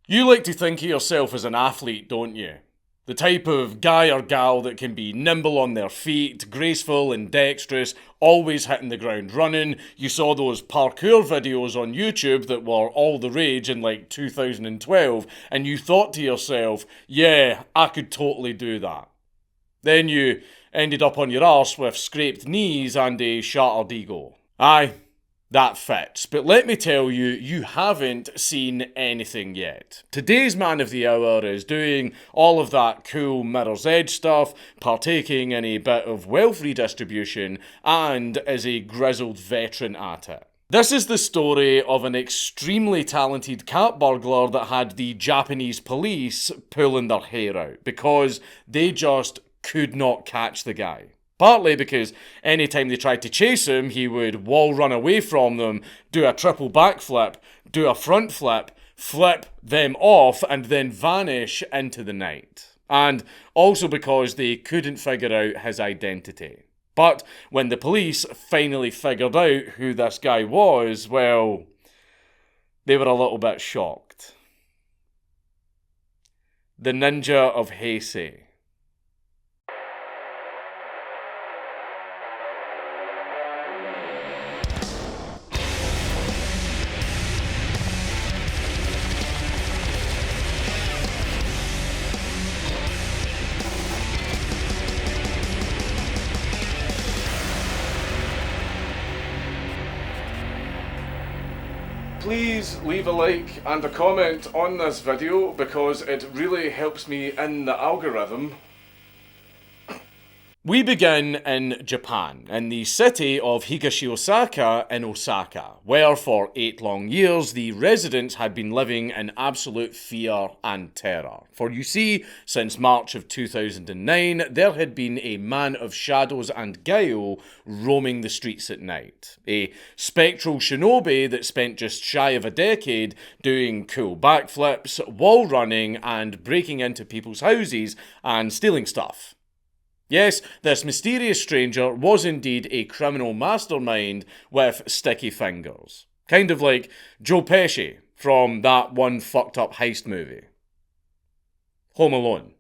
You like to think of yourself as an athlete, don't you? The type of guy or gal that can be nimble on their feet, graceful and dexterous, always hitting the ground running. You saw those parkour videos on YouTube that were all the rage in like 2012, and you thought to yourself, yeah, I could totally do that. Then you ended up on your arse with scraped knees and a shattered ego. Aye, that fits. But let me tell you, you haven't seen anything yet. Today's man of the hour is doing all of that cool Mirror's Edge stuff, partaking in a bit of wealth redistribution, and is a grizzled veteran at it. This is the story of an extremely talented cat burglar that had the Japanese police pulling their hair out because they just could not catch the guy. Partly because anytime they tried to chase him, he would wall run away from them, do a triple backflip, do a front flip, flip them off, and then vanish into the night. And also because they couldn't figure out his identity. But when the police finally figured out who this guy was, well, they were a little bit shocked. The Ninja of Heisei. Please leave a like and a comment on this video because it really helps me in the algorithm. We begin in Japan, in the city of Higashi-Osaka in Osaka, where for 8 long years the residents had been living in absolute fear and terror. For you see, since March of 2009, there had been a man of shadows and guile roaming the streets at night. A spectral shinobi that spent just shy of a decade doing cool backflips, wall running, and breaking into people's houses and stealing stuff. Yes, this mysterious stranger was indeed a criminal mastermind with sticky fingers. Kind of like Joe Pesci from that one fucked up heist movie. Home Alone.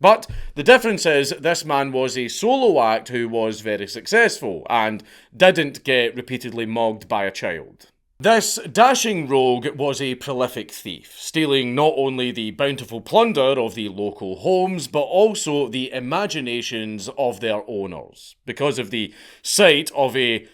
But the difference is this man was a solo act who was very successful and didn't get repeatedly mugged by a child. This dashing rogue was a prolific thief, stealing not only the bountiful plunder of the local homes, but also the imaginations of their owners, because of the sight of a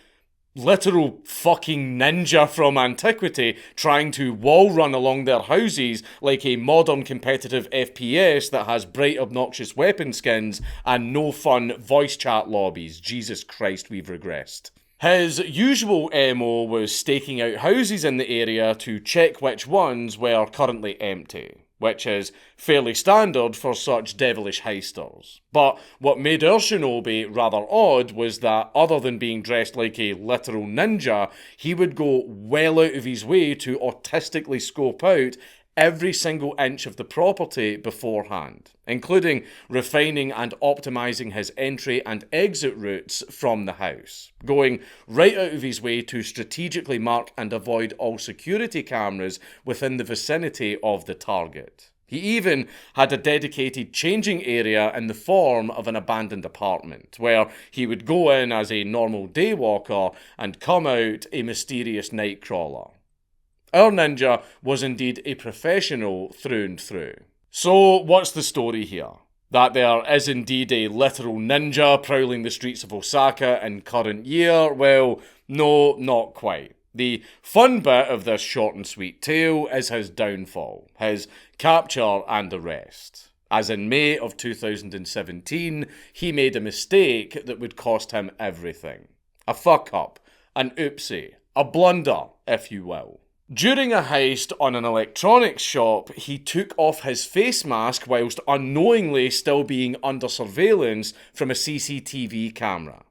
literal fucking ninja from antiquity trying to wall run along their houses like a modern competitive FPS that has bright obnoxious weapon skins and no fun voice chat lobbies. Jesus Christ, we've regressed. His usual MO was staking out houses in the area to check which ones were currently empty, which is fairly standard for such devilish heisters. But what made our shinobi rather odd was that other than being dressed like a literal ninja, he would go well out of his way to autistically scope out every single inch of the property beforehand, including refining and optimizing his entry and exit routes from the house, going right out of his way to strategically mark and avoid all security cameras within the vicinity of the target. He even had a dedicated changing area in the form of an abandoned apartment, where he would go in as a normal daywalker and come out a mysterious nightcrawler. Our ninja was indeed a professional through and through. So, what's the story here? That there is indeed a literal ninja prowling the streets of Osaka in current year? Well, no, not quite. The fun bit of this short and sweet tale is his downfall, his capture and arrest. As in May of 2017, he made a mistake that would cost him everything. A fuck up, an oopsie, a blunder, if you will. During a heist on an electronics shop, he took off his face mask whilst unknowingly still being under surveillance from a CCTV camera.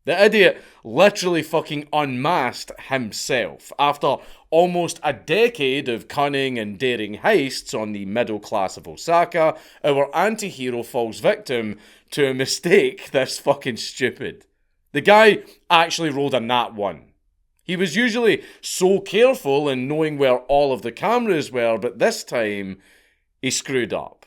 The idiot literally fucking unmasked himself after almost a decade of cunning and daring heists on the middle class of Osaka. Our anti-hero falls victim to a mistake this fucking stupid. The guy actually rolled a nat 1. He was usually so careful in knowing where all of the cameras were, but this time he screwed up.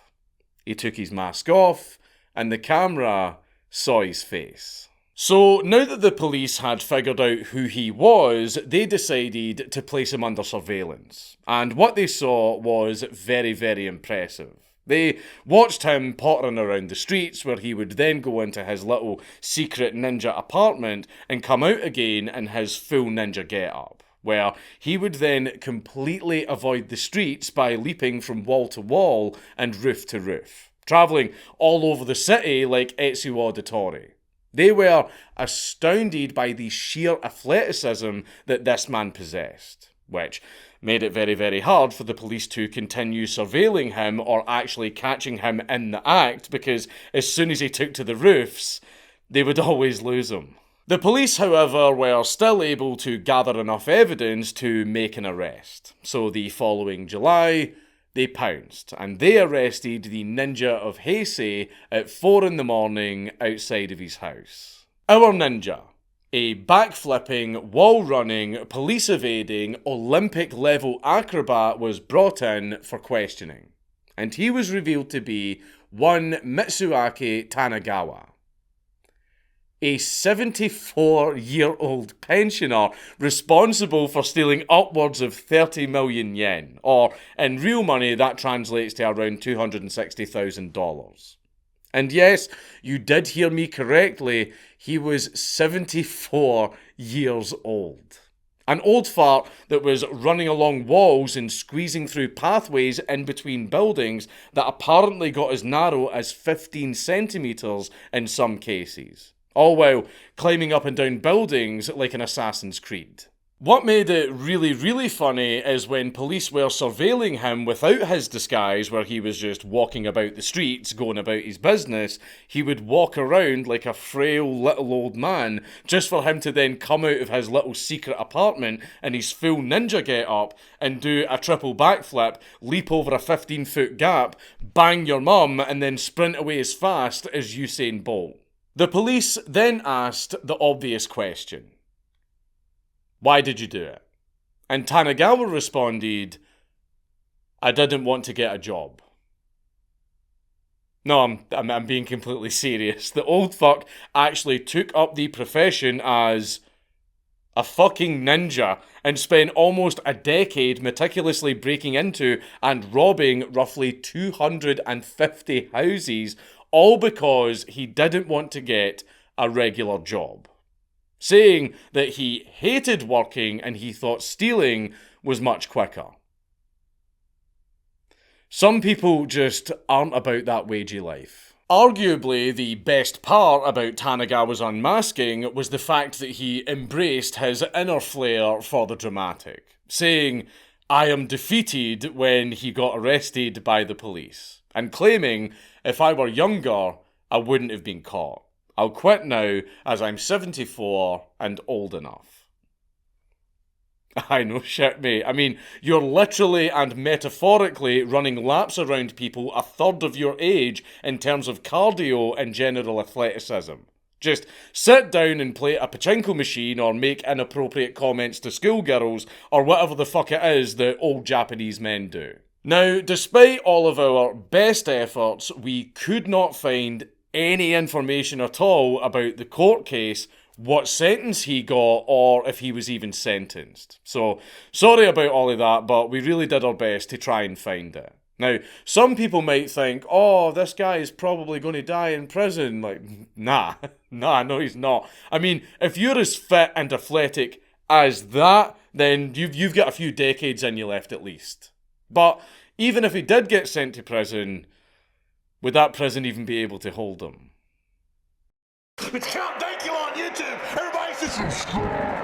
He took his mask off, and the camera saw his face. So now that the police had figured out who he was, they decided to place him under surveillance. And what they saw was very, very impressive. They watched him pottering around the streets, where he would then go into his little secret ninja apartment and come out again in his full ninja getup, where he would then completely avoid the streets by leaping from wall to wall and roof to roof, travelling all over the city like Ezio Auditore. They were astounded by the sheer athleticism that this man possessed, which made it very, very hard for the police to continue surveilling him or actually catching him in the act, because as soon as he took to the roofs, they would always lose him. The police, however, were still able to gather enough evidence to make an arrest. So the following July, they pounced, and they arrested the ninja of Heisei at 4 a.m. outside of his house. Our ninja, a backflipping, wall-running, police-evading, Olympic-level acrobat, was brought in for questioning, and he was revealed to be one Mitsuaki Tanagawa, a 74-year-old pensioner responsible for stealing upwards of 30 million yen, or in real money that translates to around $260,000. And yes, you did hear me correctly, he was 74 years old. An old fart that was running along walls and squeezing through pathways in between buildings that apparently got as narrow as 15 centimetres in some cases, all while climbing up and down buildings like an Assassin's Creed. What made it really, really funny is when police were surveilling him without his disguise, where he was just walking about the streets, going about his business, he would walk around like a frail little old man, just for him to then come out of his little secret apartment in his full ninja get-up and do a triple backflip, leap over a 15-foot gap, bang your mum, and then sprint away as fast as Usain Bolt. The police then asked the obvious question: why did you do it? And Tanagawa responded, I didn't want to get a job. No, I'm being completely serious. The old fuck actually took up the profession as a fucking ninja and spent almost a decade meticulously breaking into and robbing roughly 250 houses, all because he didn't want to get a regular job, saying that he hated working and he thought stealing was much quicker. Some people just aren't about that wagey life. Arguably, the best part about Tanagawa's unmasking was the fact that he embraced his inner flair for the dramatic, saying, I am defeated, when he got arrested by the police, and claiming, if I were younger, I wouldn't have been caught. I'll quit now, as I'm 74 and old enough. I know shit, mate. I mean, you're literally and metaphorically running laps around people a third of your age in terms of cardio and general athleticism. Just sit down and play a pachinko machine or make inappropriate comments to schoolgirls or whatever the fuck it is that old Japanese men do. Now, despite all of our best efforts, we could not find any information at all about the court case, what sentence he got, or if he was even sentenced. So, sorry about all of that, but we really did our best to try and find it. Now, some people might think, oh, this guy is probably going to die in prison. Like, nah, no, he's not. I mean, if you're as fit and athletic as that, then you've got a few decades in you left at least. But even if he did get sent to prison, would that prison even be able to hold him? It's Count Dankula on YouTube. Everybody subscribe.